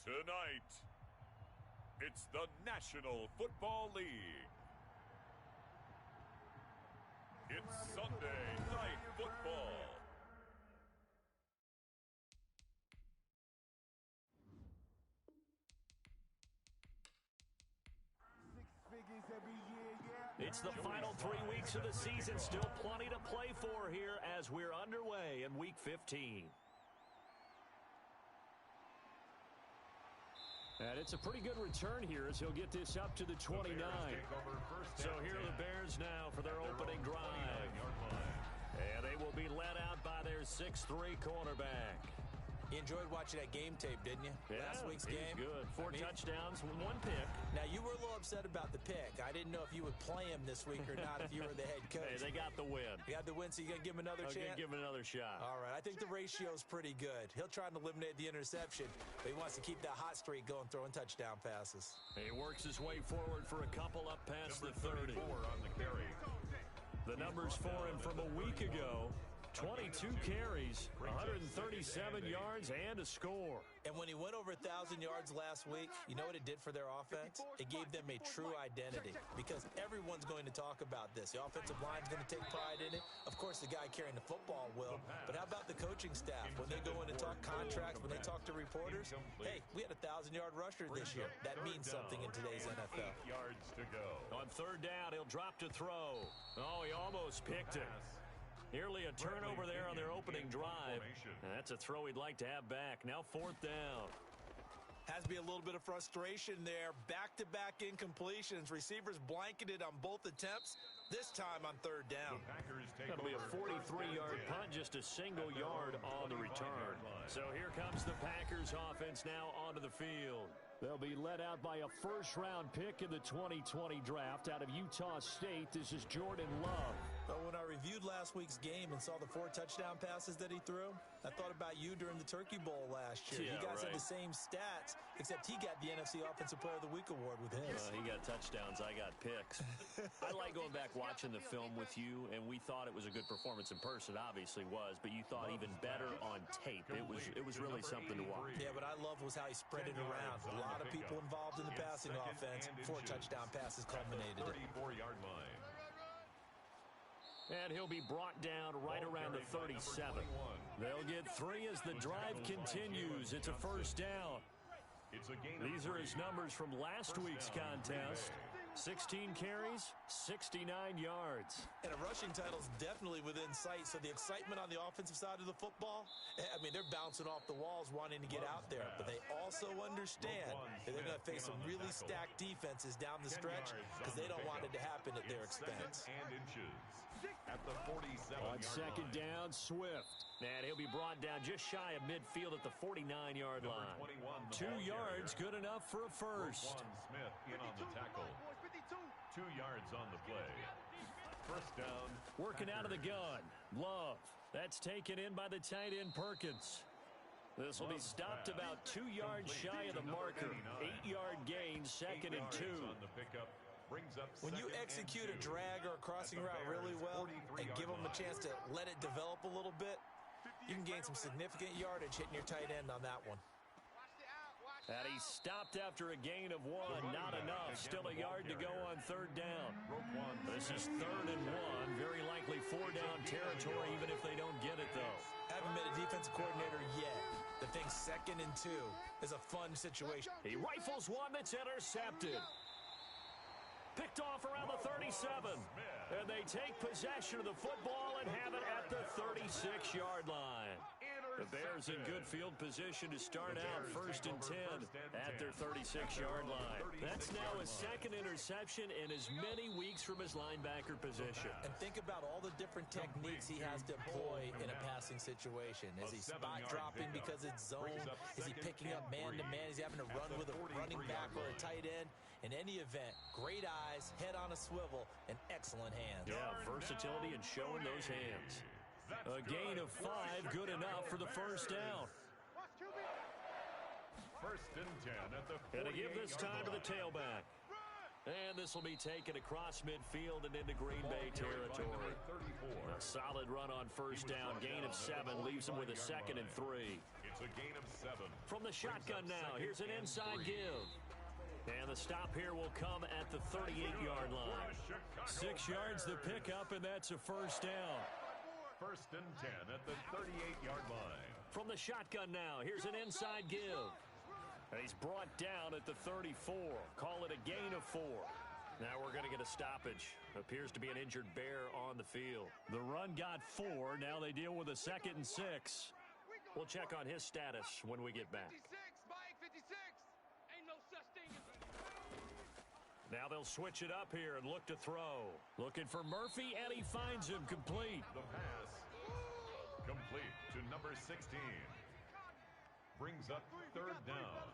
Tonight, it's the National Football League. It's Sunday Night Football. It's the final 3 weeks of the season. Still plenty to play for here as we're underway in Week 15. And it's a pretty good return here as he'll get this up to the 29. So here are the Bears now for their opening drive. And they will be led out by their 6'3 cornerback. You enjoyed watching that game tape, didn't you? Yeah, Last week's game. Good. 4 touchdowns, 1 pick. Now, you were a little upset about the pick. I didn't know if you would play him this week or not if you were the head coach. Hey, they got the win. They got the win, so you're going to give him another chance? I'm going to give him another shot. All right. I think the ratio's pretty good. He'll try and eliminate the interception, but he wants to keep that hot streak going, throwing touchdown passes. He works his way forward for a couple up past the 30. On the carry. The numbers for him from a week ago: 22 carries, 137 yards, and a score. And when he went over 1,000 yards last week, you know what it did for their offense? It gave them a true identity because everyone's going to talk about this. The offensive line's going to take pride in it. Of course, the guy carrying the football will. But how about the coaching staff? When they go in and talk contracts, when they talk to reporters, hey, we had a 1,000-yard rusher this year. That means something in today's NFL. 8 yards to go. On third down, he'll drop to throw. Oh, he almost picked it. Nearly a turnover there on their opening drive. And that's a throw he'd like to have back. Now fourth down. Has to be a little bit of frustration there. Back-to-back incompletions. Receivers blanketed on both attempts. This time on third down. That'll be a 43-yard punt, just a single yard on the return. So here comes the Packers offense now onto the field. They'll be led out by a first-round pick in the 2020 draft out of Utah State. This is Jordan Love. But when I reviewed last week's game and saw the 4 touchdown passes that he threw, I thought about you during the Turkey Bowl last year. Yeah, you guys right. had the same stats, except he got the NFC Offensive Player of the Week award with his. He got touchdowns, I got picks. I like going back watching the film with you, and we thought it was a good performance in person. Obviously was, but you thought even better on tape. It was really something to watch. Yeah, what I loved was how he spread it around. A lot of people involved in the passing offense. 4 touchdown passes culminated it. 34-yard line. And he'll be brought down right around the 37. They'll get 3 as the drive continues. It's a first down. These are his numbers from last week's contest. 16 carries, 69 yards. And a rushing title is definitely within sight, so the excitement on the offensive side of the football, I mean, they're bouncing off the walls wanting to get out there, but they also understand that they're going to face some really stacked defenses down the stretch because they don't want it to happen at their expense. At the 47 On second down, Swift. And he'll be brought down just shy of midfield at the 49-yard line. 2 yards, good enough for a first. Smith in on the tackle. 2 yards on the play. First down. Working out of the gun. Love. That's taken in by the tight end Perkins. This will be stopped about 2 yards shy of the marker. 8-yard gain, second and 2. When you execute a drag or a crossing route really well and give them a chance to let it develop a little bit, you can gain some significant yardage hitting your tight end on that one. And he stopped after a gain of 1. Not enough. Still a yard to go on third down. This is 3rd and 1. Very likely 4-down territory, even if they don't get it, though. Haven't met a defensive coordinator yet. The thing's 2nd and 2 is a fun situation. He rifles one that's intercepted. Picked off around the 37. And they take possession of the football and have it at the 36-yard line. The Bears in good field position to start out 1st and 10 at their 36-yard line. That's now his 2nd interception in as many weeks from his linebacker position. And think about all the different techniques he has to employ in a passing situation. Is he spot dropping because it's zone? Is he picking up man-to-man? Is he having to run with a running back or a tight end? In any event, great eyes, head on a swivel, and excellent hands. Yeah, versatility and showing those hands. A gain of 5, good enough for the first down. 1st and 10 at the 48. And to give this time to the tailback. And this will be taken across midfield and into Green Bay territory. A solid run on first down. Gain of 7 leaves them with a 2nd and 3. It's a gain of 7. From the shotgun now, here's an inside give. And the stop here will come at the 38-yard line. 6 yards the pickup, and that's a first down. First and 10 at the 38-yard line. From the shotgun now, here's an inside give. And he's brought down at the 34. Call it a gain of 4. Now we're going to get a stoppage. Appears to be an injured bear on the field. The run got 4. Now they deal with a 2nd and 6. We'll check on his status when we get back. Now they'll switch it up here and look to throw. Looking for Murphy, and he finds him complete. The pass complete to number 16. Brings up third down.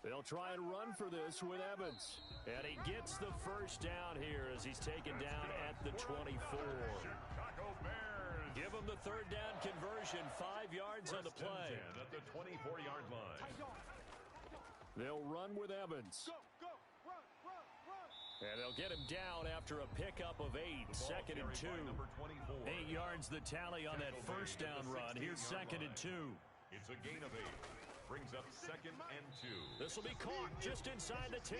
They'll try and run for this with Evans. And he gets the first down here as he's taken down at the 24. Chicago Bears. Give him the third down conversion. 5 yards on the play. At the 24-yard line. They'll run with Evans. And they'll get him down after a pickup of 8. 2nd and 2. 8 yards the tally on that first down run. Here's 2nd and 2. It's a gain of 8. Brings up 2nd and 2. This will be caught just inside the 10.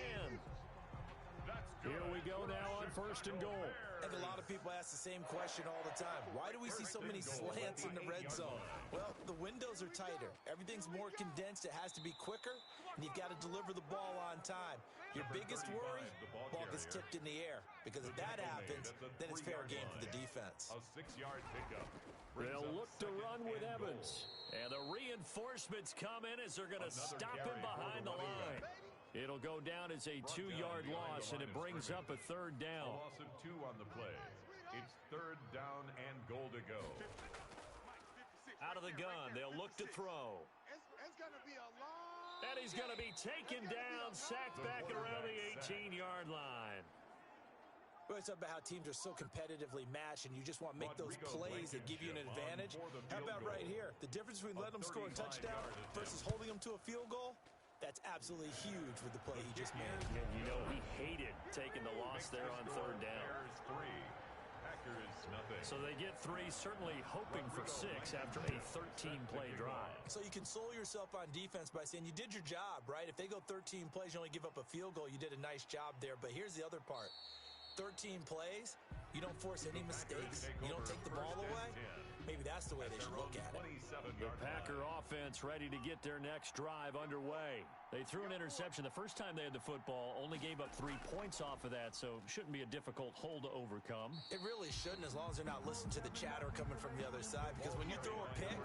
Here we go now on 1st and goal. I think a lot of people ask the same question all the time. Why do we see so many slants in the red zone? Well, the windows are tighter. Everything's more condensed. It has to be quicker, and you've got to deliver the ball on time. Your biggest worry, ball gets tipped in the air. Because if that happens, then it's fair game for the defense. A 6-yard pickup. They'll look to run with Evans. And the reinforcements come in as they're going to stop him behind the line. It'll go down as a 2-yard loss, and it brings up a third down. A loss of 2 on the play. It's third down and goal to go. Out of the gun, they'll look to throw. And he's going to be taken down, sacked back around the 18-yard line. We always talk about how teams are so competitively matched, and you just want to make those plays that give you an advantage. How about right here? The difference between letting them score a touchdown versus holding them to a field goal, that's absolutely huge with the play he just made. And you know he hated taking the loss there on third down. So they get 3, certainly hoping for 6 after a 13-play drive. So you console yourself on defense by saying you did your job, right? If they go 13 plays, you only give up a field goal, you did a nice job there. But here's the other part. 13 plays, you don't force any mistakes, you don't take the ball away. Maybe that's the way they should look at it. The Packer offense ready to get their next drive underway. They threw an interception the first time they had the football, only gave up 3 points off of that, so shouldn't be a difficult hole to overcome. It really shouldn't, as long as they're not listening to the chatter coming from the other side, because when you throw a pick,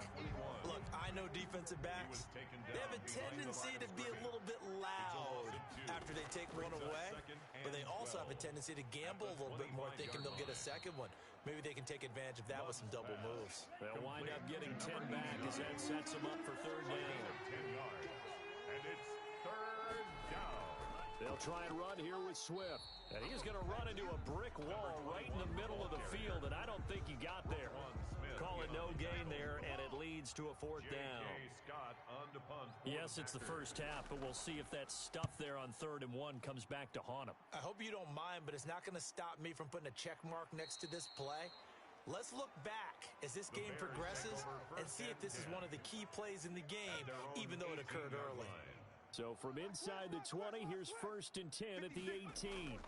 look, I know defensive backs, they have a tendency to be a little bit loud after they take one away, but they also have a tendency to gamble a little bit more, thinking they'll get a second one. Maybe they can take advantage of that with some double moves. They'll wind up getting 10 back as that sets them up for third down. And it's third down. They'll try and run here with Swift. And he's going to run into a brick wall right in the middle of the field, and I don't think he got there. Call it no gain there, and it leads to a 4th down. Yes, it's the first half, but we'll see if that stuff there on 3rd and 1 comes back to haunt him. I hope you don't mind, but it's not going to stop me from putting a check mark next to this play. Let's look back as this game progresses and see if this is one of the key plays in the game, even though it occurred early. So from inside the 20, here's 1st and 10 at the 18.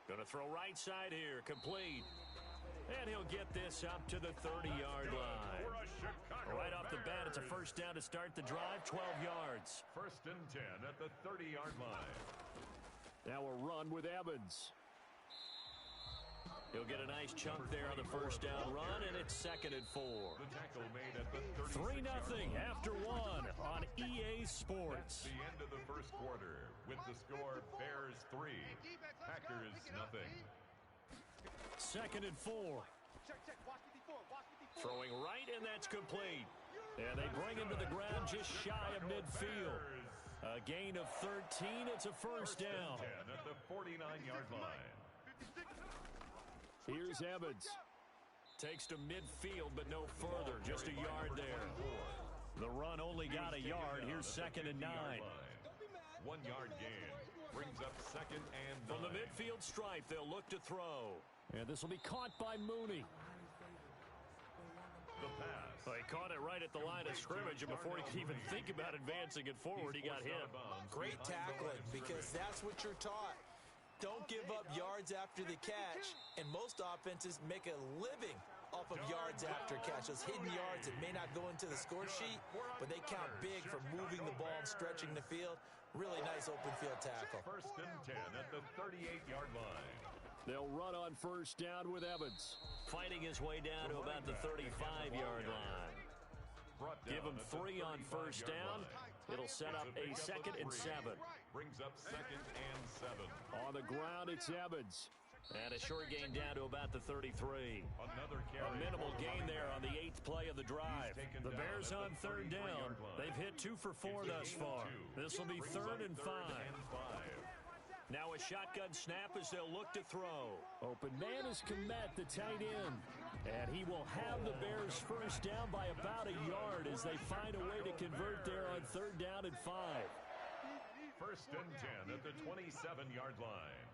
Going to throw right side here, complete. And he'll get this up to the 30-yard line. Right off the bat, it's a first down to start the drive, 12 yards. 1st and 10 at the 30-yard line. Now a run with Evans. He'll get a nice chunk there on the first down run, and it's 2nd and 4. The tackle made at the 3-0 after 1 on EA Sports. The end of the first quarter with the score Bears 3, Packers nothing. 2nd and 4. Throwing right, and that's complete. And they bring him to the ground just shy of midfield. A gain of 13. It's a first down. 10 at the 49-yard line. Here's Evans. Takes to midfield, but no further. Just a yard there. The run only got a yard. Here's 2nd and 9. 1-yard gain. Brings up 2nd and 9. From the midfield stripe, they'll look to throw. And this will be caught by Mooney. Well, he caught it right at the line of scrimmage, and before he could even think about advancing it forward, he got hit. Great tackling, because that's what you're taught. Don't give up yards after the catch, and most offenses make a living off of yards after catch. Those hidden yards that may not go into the score sheet, but they count big for moving the ball and stretching the field. Really nice open field tackle. First and 10 at the 38-yard line. They'll run on first down with Evans, fighting his way down to about the 35-yard line. Give him 3 on first down. It'll set up a 2nd and 7. Brings up 2nd and 7. On the ground, it's Evans. And a short gain down to about the 33. A minimal gain there on the 8th play of the drive. The Bears on third down. They've hit 2 for 4 thus far. This will be 3rd and 5. Now a shotgun snap as they'll look to throw. Open man is Komet, the tight end. And he will have the Bears first down by about a yard as they find a way to convert there on 3rd down and 5. First and 10 at the 27-yard line.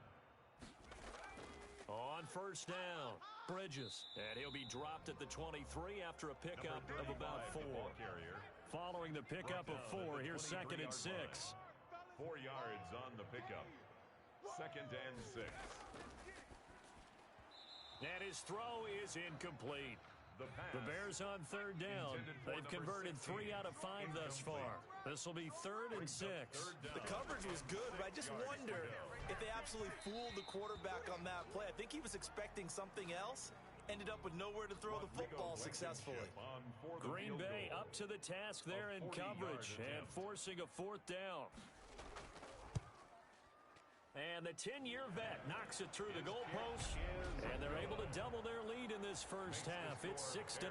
On first down, Bridges. And he'll be dropped at the 23 after a pickup of about 4. Following the pickup of 4, here's 2nd and 6. 4 yards on the pickup. 2nd and 6. And his throw is incomplete. The Bears on third down. They've converted 3 out of 5 thus far. This will be 3rd and 6. The coverage was good, but I just wonder if they absolutely fooled the quarterback on that play. I think he was expecting something else. Ended up with nowhere to throw the football successfully. Green Bay up to the task there in coverage and forcing a 4th down. And the 10-year vet knocks it through the goalpost, and they're able to double their lead in this first half. It's 6-0.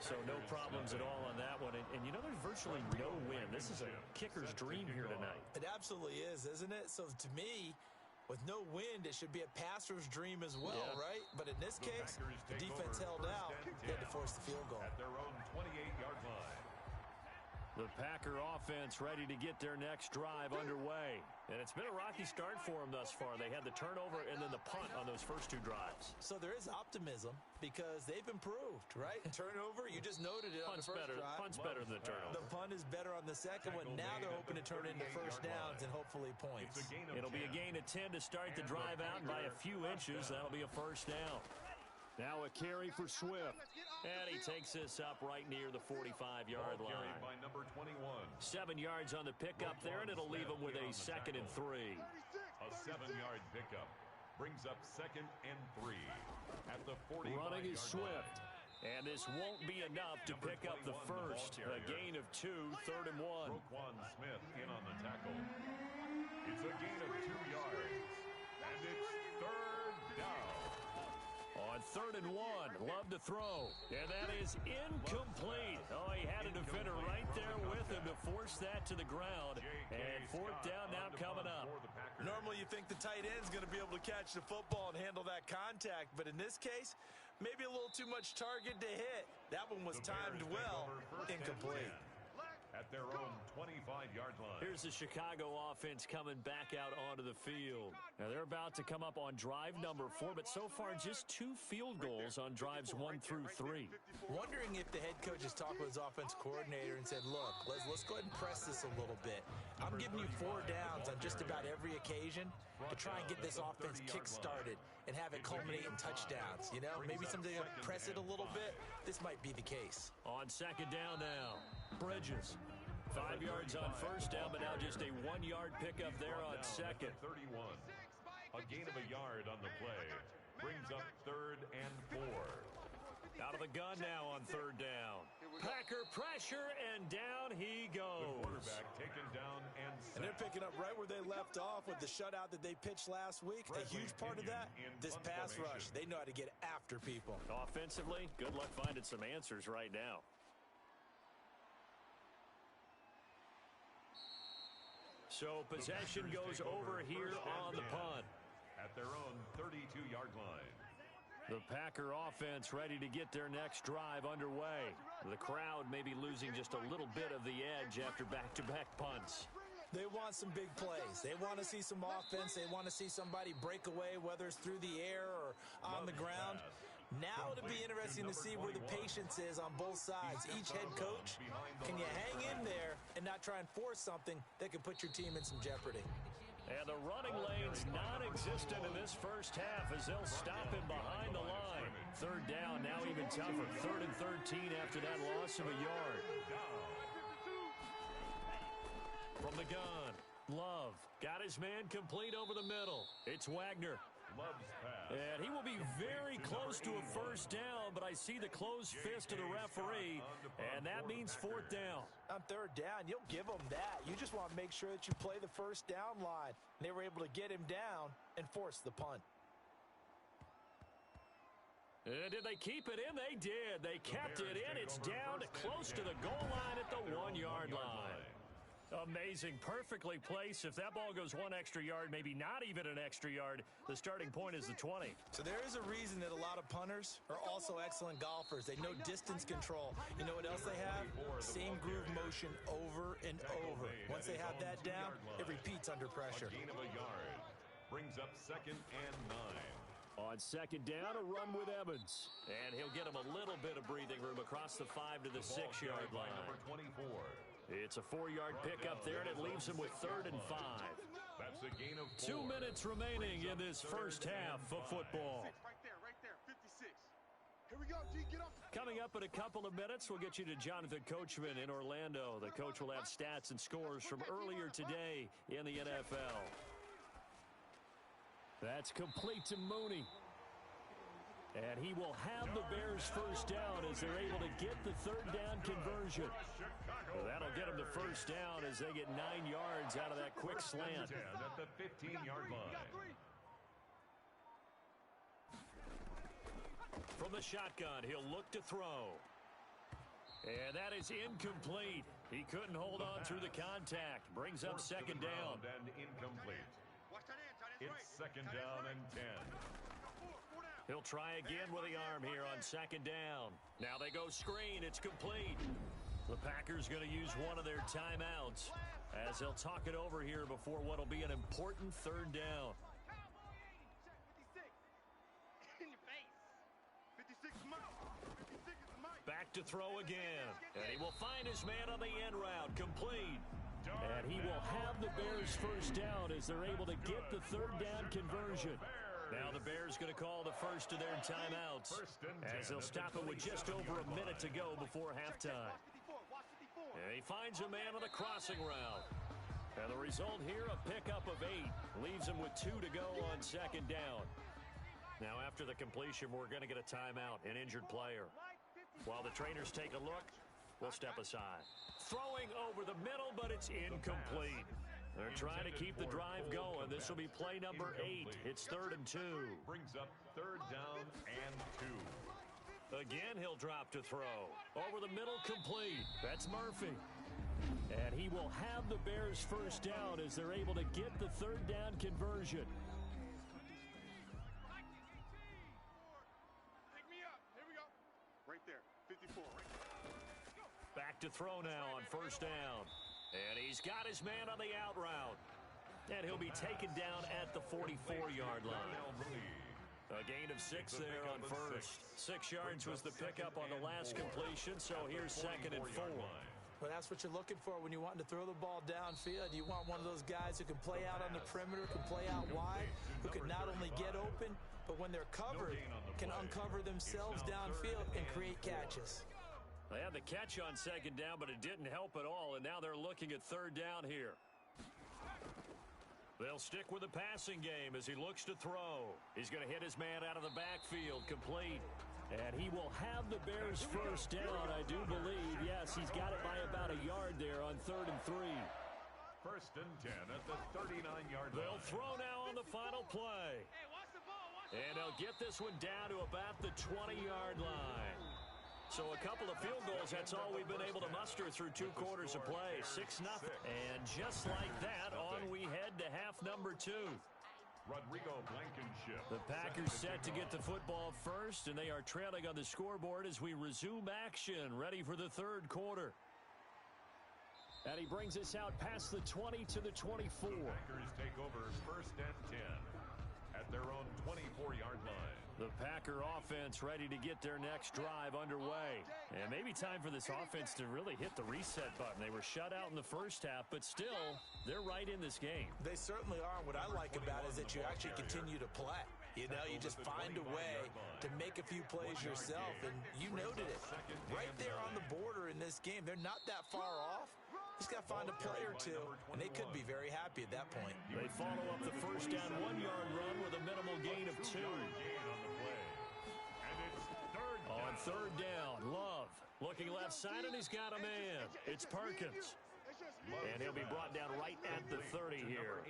So no problems at all on that one. And you know, there's virtually no win. This is a kicker's dream here tonight. It absolutely is, isn't it? So to me, with no wind, it should be a passer's dream as well, right? But in this case, the defense held out. They had to force the field goal. At their own 28-yard line. The Packer offense ready to get their next drive underway. And it's been a rocky start for them thus far. They had the turnover and then the punt on those first 2 drives. So there is optimism because they've improved, right? Turnover, you just noted it on the first drive. Punt's better than the turnover. The punt is better on the second one. Now they're hoping to turn into first downs and hopefully points. It'll be a gain of 10 to start the drive out, and by a few inches, that'll be a first down. Now a carry for Swift. And he takes this up right near the 45-yard line. By number 21. 7 yards on the pickup there, and it'll leave him with a 2nd and 3. A 7-yard pickup brings up 2nd and 3 at the 45-yard line. Running is Swift. And this won't be enough to pick up the first. A gain of 2, 3rd and 1. Roquan Smith in on the tackle. It's a gain of 2 yards. And it's 3rd down. On 3rd and 1, love to throw. And that is incomplete. Oh, he had a defender right there with him to force that to the ground. And 4th down now coming up. Normally you think the tight end's going to be able to catch the football and handle that contact. But in this case, maybe a little too much target to hit. That one was timed well. Incomplete. At their own 25-yard line. Here's the Chicago offense coming back out onto the field. Now they're about to come up on drive number 4, but so far just 2 field goals on drives 1 through 3. Wondering if the head coach has talked with his offense coordinator and said, look, let's go ahead and press this a little bit. I'm giving you 4 downs on just about every occasion to try and get this offense kick-started and have it culminate in touchdowns. You know, maybe something to press it a little bit. This might be the case. On 2nd down now, Bridges. 5 yards on first down, but now just a 1-yard pickup there on 2nd. 31. A gain of a yard on the play. Brings up 3rd and 4. Out of the gun now on 3rd down. Packer pressure, and down he goes. The quarterback taken down and sacked. And they're picking up right where they left off with the shutout that they pitched last week. A huge part of that, this pass rush. They know how to get after people. Offensively, good luck finding some answers right now. So possession goes over here on the punt. At their own 32-yard line. The Packer offense ready to get their next drive underway. The crowd may be losing just a little bit of the edge after back-to-back punts. They want some big plays. They want to see some offense. They want to see somebody break away, whether it's through the air or on the ground. Now it'll be interesting to see where the patience is on both sides. Each head coach, can you hang in there and not try and force something that could put your team in some jeopardy? And the running lane's non-existent in this first half as they'll stop him behind the line. Third down, now even tougher. 3rd and 13 after that loss of a yard. From the gun, Love got his man complete over the middle. It's Wagner. And he will be very close to a first down, but I see the closed fist of the referee, and that means 4th down. On 3rd down, you'll give them that. You just want to make sure that you play the first down line. They were able to get him down and force the punt. Did they keep it in? They did. They kept it in. It's down close to the goal line at the 1-yard line. Amazing, perfectly placed. If that ball goes 1 extra yard, maybe not even an extra yard, the starting point is the 20. So there is a reason that a lot of punters are also excellent golfers. They know distance control. You know what else they have? Same groove motion over and over. Once they have that down, it repeats under pressure. A gain of a yard brings up 2nd and 9. On 2nd down, a run with Evans. And he'll get him a little bit of breathing room across the 5 to the 6-yard line. Number 24. It's a 4-yard pickup there, and it leaves him with 3rd and 5. That's a gain of 2 4. minutes remaining in this first half of football. Right there, 56. Here we go, G, get up. Coming up in a couple of minutes, we'll get you to Jonathan Coachman in Orlando. The coach will have stats and scores from earlier today in the NFL. That's complete to Mooney. And he will have the Bears first down as they're able to get the 3rd down conversion. Well, that'll get them the first down as they get 9 yards out of that quick slant. At the 15-yard line. From the shotgun, he'll look to throw. And that is incomplete. He couldn't hold on through the contact. Brings up 2nd down. And incomplete. It's 2nd down and 10. He'll try again with the arm here on 2nd down. Now they go screen. It's complete. The Packers going to use one of their timeouts as they'll talk it over here before what will be an important 3rd down. Back to throw again. And he will find his man on the end route. Complete. And he will have the Bears first down as they're able to get the 3rd down conversion. Now the Bears going to call the first of their timeouts as they'll stop it with just over a minute to go before halftime. And he finds a man on the crossing route. And the result here, a pickup of 8. Leaves him with 2 to go on 2nd down. Now after the completion, we're going to get a timeout, an injured player. While the trainers take a look, we'll step aside. Throwing over the middle, but it's incomplete. They're trying to keep the drive going. This will be play number 8. It's 3rd and 2. Brings up 3rd down and 2. Again, he'll drop to throw. Over the middle, complete. That's Murphy. And he will have the Bears first down as they're able to get the 3rd down conversion. Pick me up. Here we go. Right there, 54. Right there. Back to throw now on 1st down. And he's got his man on the out route. And he'll be taken down at the 44-yard line. A gain of 6 there on 1st. 6 yards was the pickup on the last completion, so here's 2nd and 4. Well, that's what you're looking for when you want to throw the ball downfield. You want one of those guys who can play out on the perimeter, can play out wide, who can not only get open, but when they're covered, can uncover themselves downfield and create catches. They had the catch on 2nd down, but it didn't help at all, and now they're looking at 3rd down here. They'll stick with the passing game as he looks to throw. He's going to hit his man out of the backfield, complete. And he will have the Bears first down, I do believe. Yes, he's got it by about a yard there on 3rd and 3. 1st and 10 at the 39-yard line. They'll throw now on the final play. And they'll get this one down to about the 20-yard line. So a couple of field goals, that's all we've been able to muster through 2 quarters of play. 6-0. And just like that, on we head to half number 2. Rodrigo Blankenship. The Packers set to get the football first, and they are trailing on the scoreboard as we resume action, ready for the 3rd quarter. And he brings us out past the 20 to the 24. The Packers take over 1st and 10 at their own 24-yard line. The Packer offense ready to get their next drive underway. And maybe time for this offense to really hit the reset button. They were shut out in the first half, but still, they're right in this game. They certainly are. What I like about it is that you actually continue to play. You know, you just find a way to make a few plays yourself, and you noted it. Right there on the border in this game, they're not that far off. Just got to find a play or two, and they could be very happy at that point. They follow up the first down 1-yard run with a minimal gain of 2. On third down, Love looking left side, and he's got a man. It's Perkins. And he'll be brought down right at the 30 here.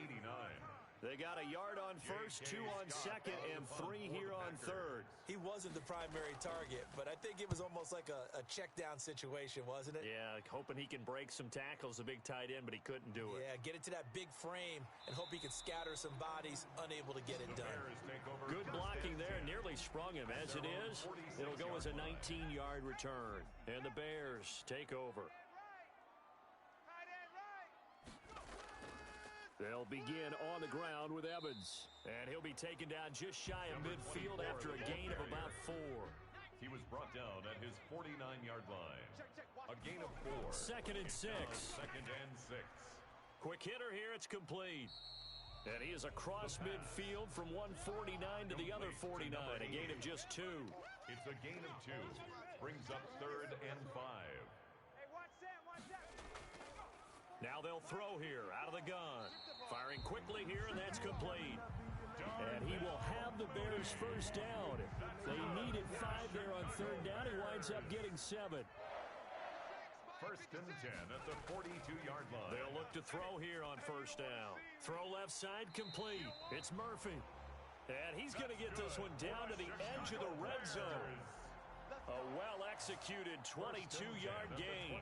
They got a yard on first, 2 on second, and 3 here on third. He wasn't the primary target, but I think it was almost like a check-down situation, wasn't it? Yeah, hoping he can break some tackles, the big tight end, but he couldn't do it. Yeah, get it to that big frame and hope he can scatter some bodies, unable to get it done. Good blocking there, nearly sprung him. As it is, it'll go as a 19-yard return. And the Bears take over. They'll begin on the ground with Evans. And he'll be taken down just shy of midfield after a gain of about 4. He was brought down at his 49-yard line. A gain of 4. Second and 6. Second and 6. Quick hitter here, it's complete. And he is across midfield from 149 to the other 49. A gain of just 2. It's a gain of 2. Brings up third and 5. Now they'll throw here out of the gun. Firing quickly here, and that's complete. And he will have the Bears first down. They needed 5 there on third down. He winds up getting 7. First and 10 at the 42-yard line. They'll look to throw here on first down. Throw left side complete. It's Murphy. And he's going to get this one down to the edge of the red zone. A well-executed 22-yard gain.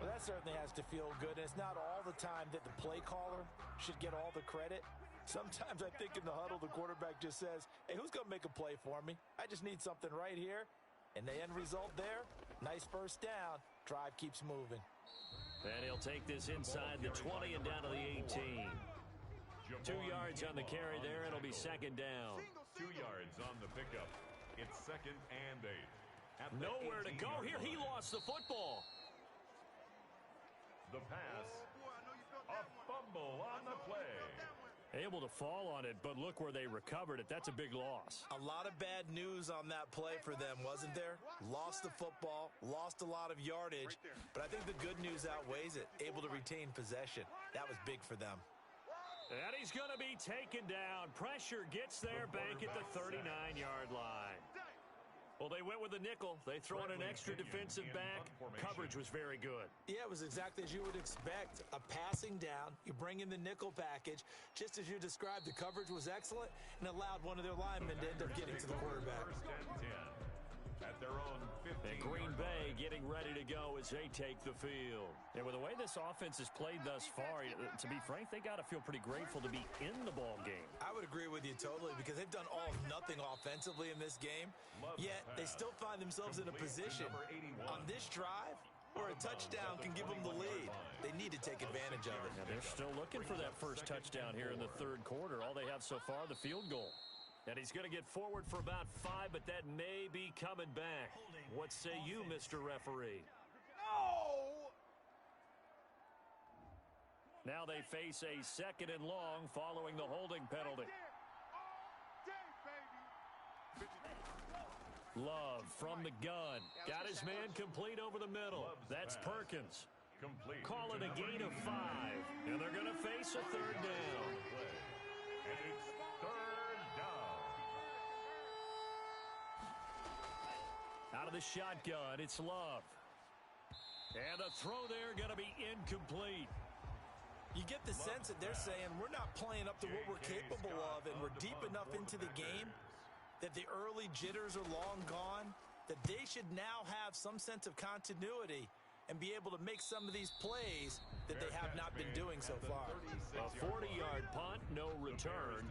Well, that certainly has to feel good. And it's not all the time that the play caller should get all the credit. Sometimes I think in the huddle, the quarterback just says, hey, who's going to make a play for me? I just need something right here. And the end result there, nice first down. Drive keeps moving. And he'll take this inside the 20 and down to the 18. 2 yards on the carry there. It'll be second down. 2 yards on the pickup. It's second and 8. Nowhere to go here. He lost the football. The pass. A fumble on the play. Able to fall on it, but look where they recovered it. That's a big loss. A lot of bad news on that play for them, wasn't there? Lost the football, lost a lot of yardage, but I think the good news outweighs it. Able to retain possession. That was big for them. And he's going to be taken down. Pressure gets there back at the 39-yard line. Well, they went with the nickel. They throw in an extra defensive back. Coverage was very good. Yeah, it was exactly as you would expect. A passing down. You bring in the nickel package. Just as you described, the coverage was excellent and allowed one of their linemen to end up getting to the quarterback. First and 10 at their own 15. And Green Bay getting ready to go as they take the field. And with the way this offense has played thus far, to be frank, they got to feel pretty grateful to be in the ball game. I would agree with you totally because they've done all of nothing offensively in this game, yet they still find themselves in a position on this drive where a touchdown can give them the lead. They need to take advantage of it. Now they're still looking for that first touchdown here in the third quarter. All they have so far, the field goal. And he's going to get forward for about 5, but that may be coming back. What say you, Mr. Referee? No! Now they face a second and long following the holding penalty. Love from the gun. Got his man complete over the middle. That's Perkins. Call it a gain of 5. And they're going to face a third down. And it's third down. Out of the shotgun, it's Love. And the throw there going to be incomplete. You get the sense that they're saying we're not playing up to what we're capable of, and we're deep enough into the game that the early jitters are long gone, that they should now have some sense of continuity and be able to make some of these plays that they have not been doing so far. A 40-yard punt, no return.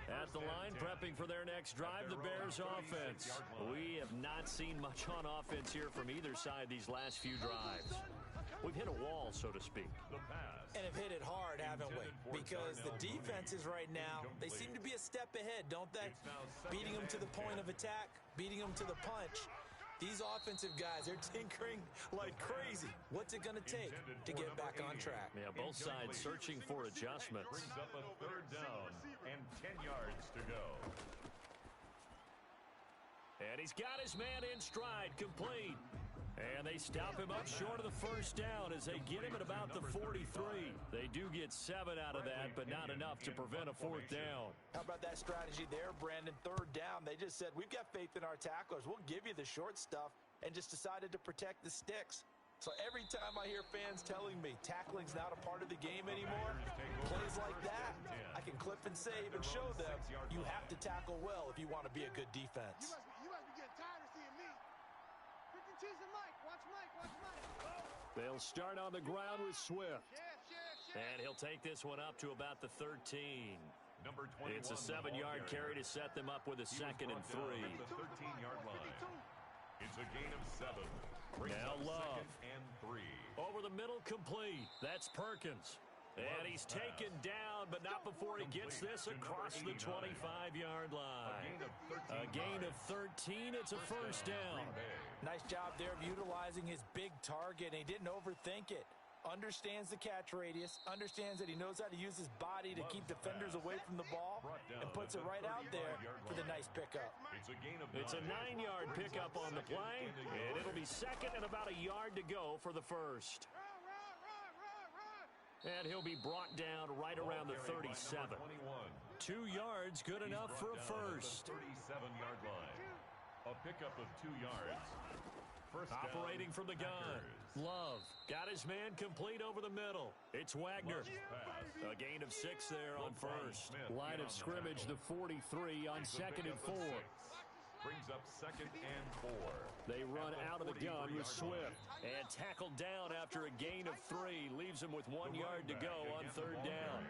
At the line, prepping for their next drive, the Bears offense. We have not seen much on offense here from either side these last few drives. We've hit a wall, so to speak. The pass. And have hit it hard, haven't we? Because the defenses right now, they seem to be a step ahead, don't they? Beating them to the point of attack, beating them to the punch. These offensive guys, they're tinkering like crazy. What's it going to take to get back on track? Yeah, both sides searching for adjustments. Brings up a third down and 10 yards to go. And he's got his man in stride, complete. And they stop him up short of the first down as they get him at about the 43. They do get 7 out of that, but not enough to prevent a fourth down. How about that strategy there, Brandon? Third down, they just said, we've got faith in our tacklers. We'll give you the short stuff, and just decided to protect the sticks. So every time I hear fans telling me tackling's not a part of the game anymore, plays like that, I can clip and save and show them you have to tackle well if you want to be a good defense. You must be getting tired of seeing me. Freaking teasing Mike. Watch Mike. Watch Mike. They'll start on the ground with Swift. Chef. And he'll take this one up to about the 13. Number 21, It's a 7-yard carry to set them up with a second and 3. At the 13-yard line. It's a gain of 7. Brings Now up Love. second and 3. Over the middle, complete. That's Perkins. And he's taken down, but not before he gets this across the 25-yard line. A gain of 13. It's a first down. Nice job there of utilizing his big target, and he didn't overthink it. Understands the catch radius, understands that he knows how to use his body to keep defenders away from the ball, and puts it right out there for the nice pickup. It's a 9-yard pickup on the play, and it'll be second and about a yard to go for the first. And he'll be brought down right around the 37. 2 yards, good enough for a first. 37-yard line. A pickup of 2 yards. First Operating from the gun. Love got his man complete over the middle. It's Wagner. A gain of 6 there on first. Line of scrimmage, the 43 on second and 4. Brings up second and 4. They run out of the gun with Swift. And tackled down after a gain of 3. Leaves him with 1 yard to go on third down.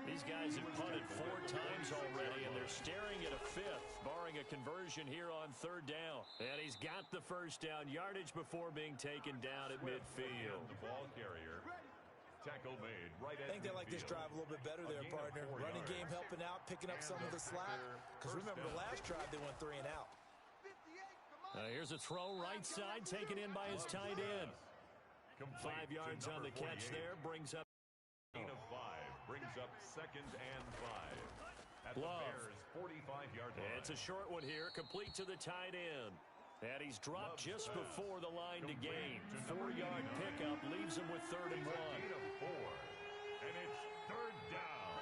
These guys have punted 4 times already, and they're staring at a 5th, barring a conversion here on third down. And he's got the first down yardage before being taken down at midfield. The ball carrier. Tackle made right at I think they like this drive a little bit better there, partner. Running game helping out, picking up some of the slack. Because remember, the last drive, they went 3 and out. Here's a throw right side, taken in by his tight end. 5 yards on the catch there, brings up. Gain of 5, brings up second and 5. At the Love. Bears' 45-yard line. It's a short one here, complete to the tight end. And he's dropped just before the line to gain. 4-yard pickup leaves him with third and 1. Gain of 4. And it's third down.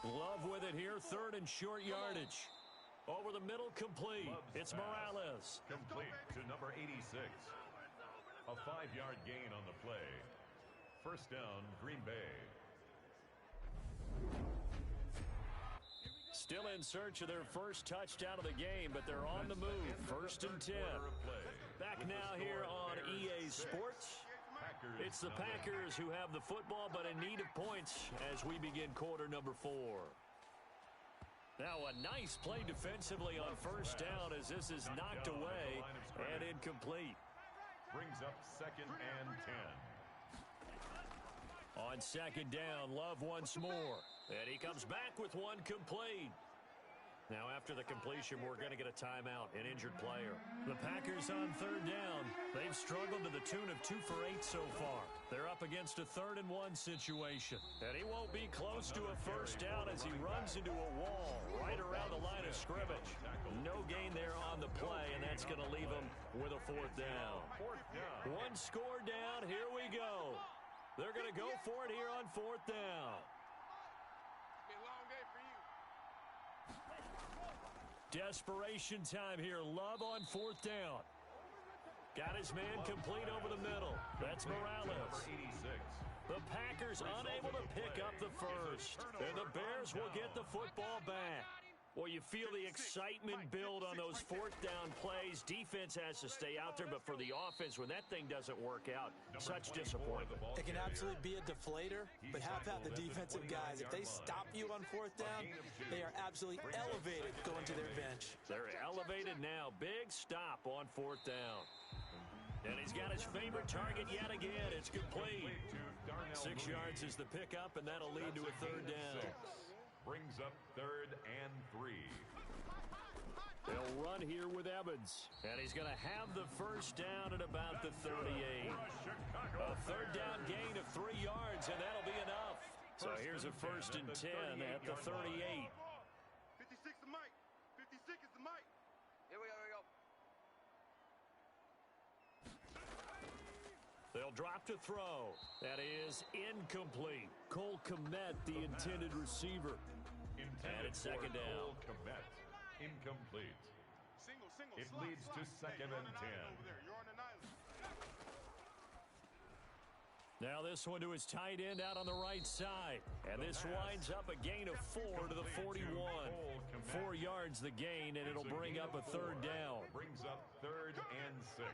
54. Love with it here, third and short yardage. Over the middle, complete. It's Morales. Complete to number 86. A 5-yard gain on the play. First down, Green Bay. Still in search of their first touchdown of the game, but they're on the move. First and 10. Back now here on EA Sports. It's the Packers who have the football, but in need of points as we begin quarter number 4. Now a nice play defensively on first down as this is knocked away and incomplete. Brings up second and 10. On second down, Love once more. And he comes back with one complete. Now after the completion, we're going to get a timeout, an injured player. The Packers on third down. They've struggled to the tune of 2 for 8 so far. They're up against a 3rd and 1 situation. And he won't be close to a first down as he runs into a wall right around the line of scrimmage. No gain there on the play, and that's going to leave him with a 4th down. 1 score down. Here we go. They're going to go for it here on 4th down. Be a long day for you. Desperation time here. Love on 4th down. Got his man complete over the middle. That's Morales. The Packers unable to pick up the first. And the Bears will get the football back. Well, you feel the excitement build on those 4th down plays. Defense has to stay out there, but for the offense, when that thing doesn't work out, such disappointment. It can absolutely be a deflator, but have the defensive guys. If they stop you on 4th down, they are absolutely elevated going to their bench. They're elevated now. Big stop on 4th down. And he's got his favorite target yet again. It's complete. 6 yards is the pickup, and that'll lead to a third down. Brings up 3rd and 3. They'll run here with Evans. And he's going to have the first down at about the 38. A third down gain of 3 yards, and that'll be enough. So here's a 1st and 10 at the 38. 56 the mic. 56 is the mic. Here we go, here we go. They'll drop to throw. That is incomplete. Cole Kmet, the intended receiver. And it's 2nd down. Cole Kmet, incomplete. Single, It slot, leads to slot. 2nd Hey, and 10. over there. You're on an island. Now this one to his tight end out on the right side. And this winds up a gain of 4 to the 41. 4 yards the gain, and it'll bring up a third down. Brings up 3rd and 6.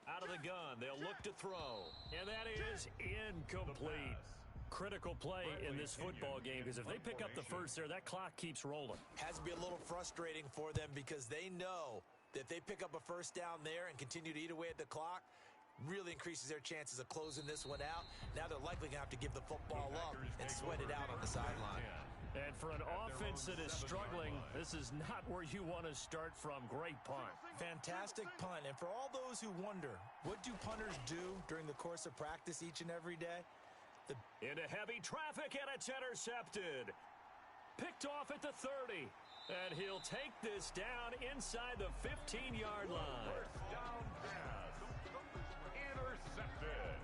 Out of the gun, they'll look to throw. And that is incomplete. Critical play in this football game, because if they pick up the first there, that clock keeps rolling. Has to be a little frustrating for them because they know that if they pick up a first down there and continue to eat away at the clock, really increases their chances of closing this one out. Now they're likely going to have to give the football up and sweat it out on the sideline. And for an offense that is struggling, this is not where you want to start from. Great punt. Fantastic punt. And for all those who wonder, what do punters do during the course of practice each and every day? Into heavy traffic, and it's intercepted. Picked off at the 30. And he'll take this down inside the 15-yard line. First down pass. Intercepted.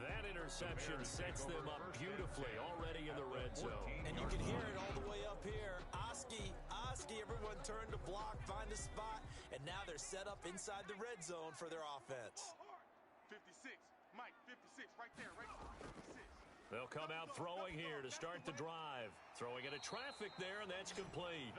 That interception sets them up beautifully already in the red zone. And you can hear it all the way up here. Oski, everyone turned to block, find a spot, and now they're set up inside the red zone for their offense. 56. Mike, 56. Right there, right there. 56. They'll come out throwing here to start the drive. Throwing into traffic there, and that's complete.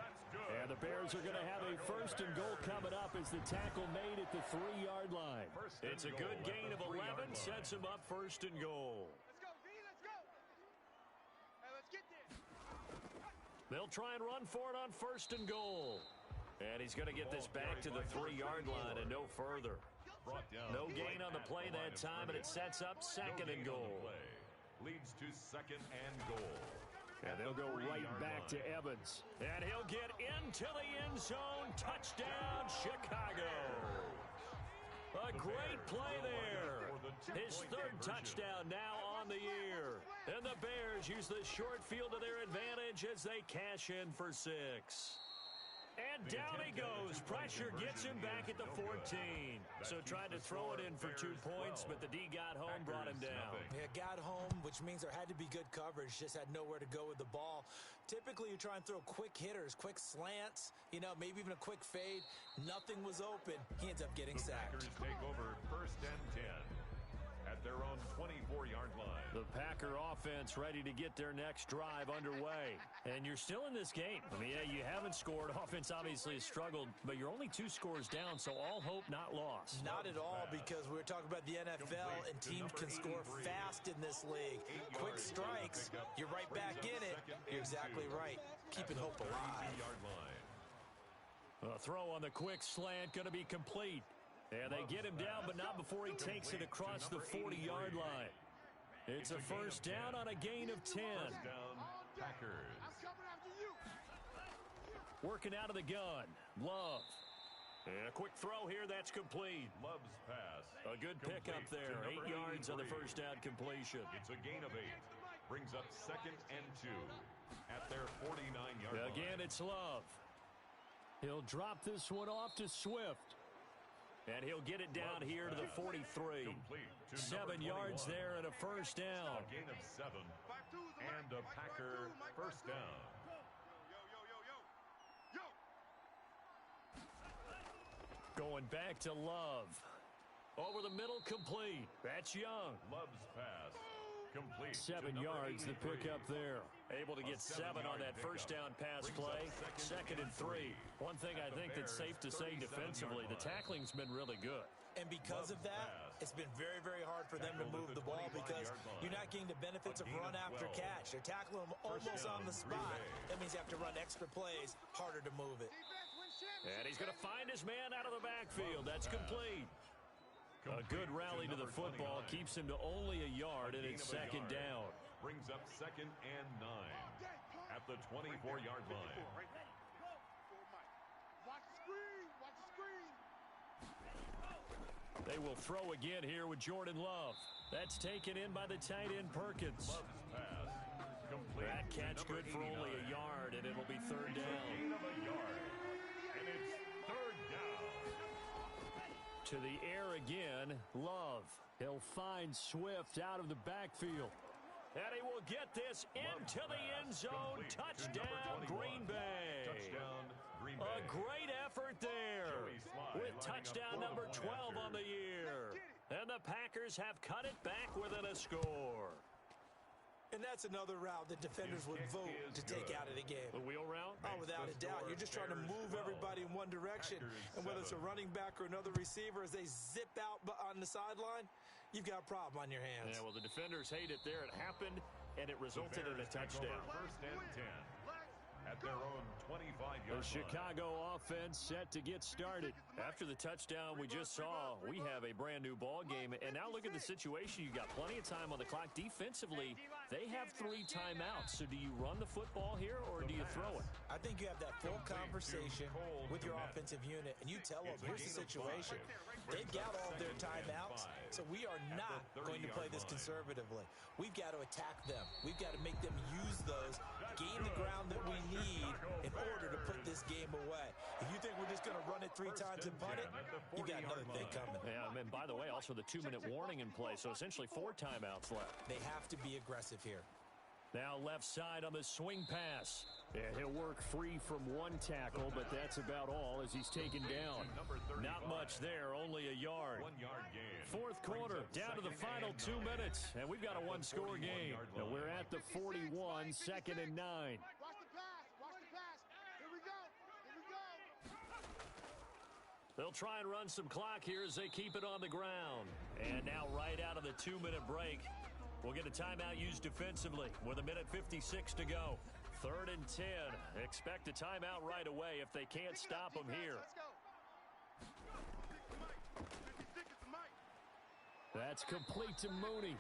And the Bears are going to have a 1st and goal coming up as the tackle made at the 3-yard line. It's a good gain of 11, sets him up 1st and goal. Let's go, V, let's go. Hey, let's get there. They'll try and run for it on 1st and goal. And he's going to get this back to the 3-yard line and no further. No gain on the play that time, and it sets up 2nd and goal. Leads to 2nd and goal. And they'll go right back to Evans. And he'll get into the end zone. Touchdown, Chicago. A great play there. His 3rd touchdown now on the year. And the Bears use the short field to their advantage as they cash in for 6. And down he goes. Pressure gets him back at the 14. So tried to throw it in for 2 points, but the D got home, brought him down. Yeah, got home, which means there had to be good coverage. Just had nowhere to go with the ball. Typically, you try and throw quick hitters, quick slants, maybe even a quick fade. Nothing was open. He ends up getting sacked. Packers take over 1st and 10 at their own 24-yard line. The Packer offense ready to get their next drive underway. And you're still in this game. I mean, yeah, you haven't scored. Offense obviously has struggled, but you're only 2 scores down, so all hope not lost. Not at all, because we were talking about the NFL, and teams can score fast in this league. Quick strikes, you're right back in it. You're exactly right. Keeping hope alive. A throw on the quick slant going to be complete. And they get him down, but not before he takes it across the 40-yard line. It's a 1st down on a gain of 10. Packers. Working out of the gun. Love. And a quick throw here, that's complete. Love's pass. A good pickup there. 8 yards on the 1st down completion. It's a gain of 8. Brings up 2nd and 2 at their 49-yard line. Again, it's Love. He'll drop this one off to Swift. And he'll get it down here to the 43. 7 yards there and a 1st down. A gain of 7 and a Packer 1st down. Going back to Love. Over the middle, complete. That's Young. Love's pass. Complete. 7 yards the pickup there. Able to get 7 on that 1st down pass play. 2nd and 3. One thing I think that's safe to say defensively, the tackling's been really good. And because of that, it's been very, very hard for them to move the ball because you're not getting the benefits of run after catch. They're tackling them almost on the spot. That means you have to run extra plays, harder to move it. And he's going to find his man out of the backfield. That's complete. A good rally to the football keeps him to only a yard, and it's second down. Brings up 2nd and 9 at the 24-yard line. Watch the screen. Watch the screen. They will throw again here with Jordan Love. That's taken in by the tight end Perkins. Love's pass. Complete. That catch good for only a yard, and it'll be third down. Gain of a yard. And it's third down. To the air again, Love. He'll find Swift out of the backfield. And he will get this into the end zone. Touchdown, Green Bay. Touchdown, Green Bay. A great effort there with touchdown number 12 on the year. And the Packers have cut it back within a score. And that's another route that defenders would vote to take out of the game. The wheel route? Oh, without a doubt. You're just trying to move everybody in one direction. And whether it's a running back or another receiver, as they zip out on the sideline, you've got a problem on your hands. Yeah, well, the defenders hate it there. It happened, and it resulted in a touchdown. 1st and 10 at their own 25-yard The line. Chicago offense set to get started. After the touchdown we just saw, we have a brand-new ball game. And now look at the situation. You got plenty of time on the clock. Defensively, they have 3 timeouts. So do you run the football here, or do you throw it? I think you have that full conversation with your offensive unit, and you tell them, here's the situation. They've got all of their timeouts, so we are not going to play this conservatively. We've got to attack them. We've got to make them use those, gain the ground that we need in order to put this game away. If you think we're just going to run it 3 times and punt it, you've got another thing coming. Yeah, and by the way, also the 2-minute warning in play, so essentially 4 timeouts left. They have to be aggressive here. Now left side on the swing pass. Yeah, he'll work free from one tackle, but that's about all as he's taken down. Not much there, only a yard. 1-yard gain. 4th quarter, down to the final 2 minutes, and we've got a 1-score game. And we're at the 41, 2nd and 9. Watch the pass. Watch the pass. Here we go. Here we go. They'll try and run some clock here as they keep it on the ground. And now right out of the 2-minute break, we'll get a timeout used defensively with 1:56 to go. 3rd and 10. Expect a timeout right away if they can't stop them here. Let's go. That's complete to Mooney.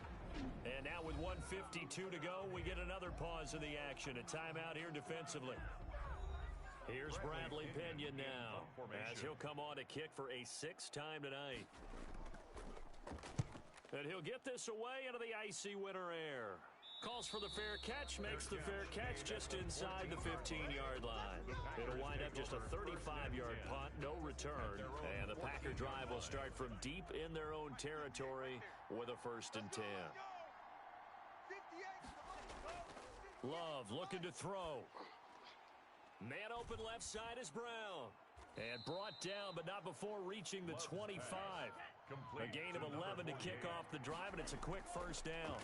And now with 1:52 to go, we get another pause in the action. A timeout here defensively. Here's Bradley Pena now, as he'll come on to kick for a 6th time tonight. And he'll get this away into the icy winter air. Calls for the fair catch, makes the fair catch just inside the 15-yard line. It'll wind up just a 35-yard punt, no return. And the Packer drive will start from deep in their own territory with a 1st and 10. Love looking to throw. Man open left side is Brown. And brought down, but not before reaching the 25. A gain of 11 to kick off the drive, and it's a quick 1st down.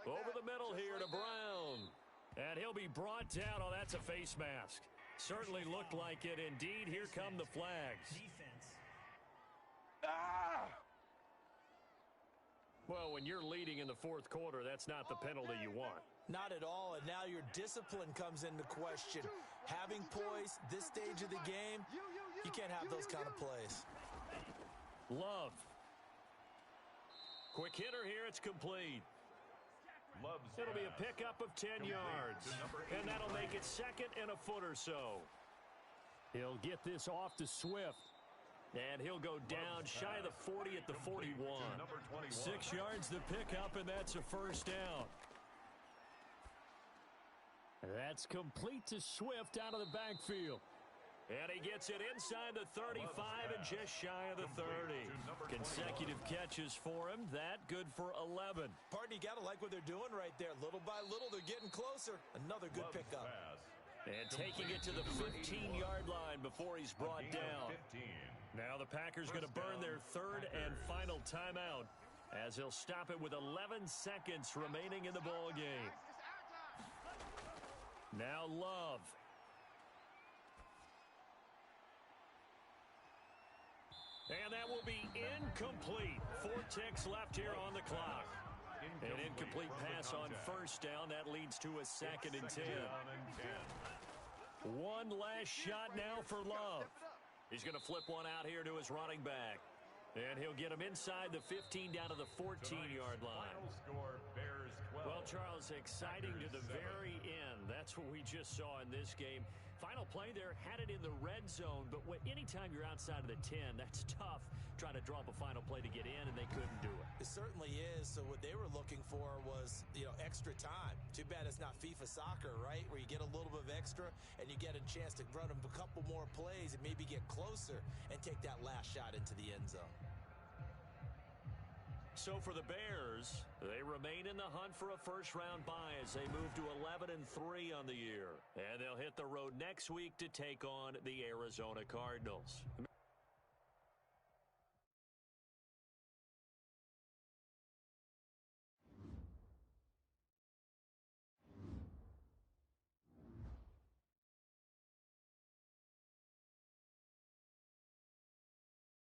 Over the middle here to Brown. And he'll be brought down. Oh, that's a face mask. Certainly looked like it. Indeed, here come the flags. Well, when you're leading in the 4th quarter, that's not the penalty you want. Not at all, and now your discipline comes into question. Having poise this stage of the game, you can't have those kind of plays. Love. Quick hitter here, it's complete. It'll be a pickup of 10 yards, and that'll make it 2nd and a foot or so. He'll get this off to Swift, and he'll go down shy of the 40 at the 41. 6 yards the pickup, and that's a 1st down. That's complete to Swift out of the backfield. And he gets it inside the 35 and just shy of the 30. Consecutive catches for him. That good for 11. Partner, you got to like what they're doing right there. Little by little, they're getting closer. Another good pickup. And taking it to the 15-yard line before he's brought down. Now the Packers going to burn their 3rd and final timeout as he'll stop it with 11 seconds remaining in the ball game. Now Love. And that will be incomplete. 4 ticks left here on the clock. An incomplete pass on 1st down. That leads to a 2nd and 10. 1 One last shot now for Love. He's going to flip one out here to his running back. And he'll get him inside the 15 down to the 14-yard line. Final score, Bears 12. Well, Charles, exciting to the very end. That's what we just saw in this game. Final play there, had it in the red zone, but anytime you're outside of the 10, that's tough trying to draw up a final play to get in, and they couldn't do it. It certainly is. So what they were looking for was, extra time. Too bad it's not FIFA soccer, right, where you get a little bit of extra and you get a chance to run a couple more plays and maybe get closer and take that last shot into the end zone. So for the Bears, they remain in the hunt for a first-round bye as they move to 11-3 on the year. And they'll hit the road next week to take on the Arizona Cardinals.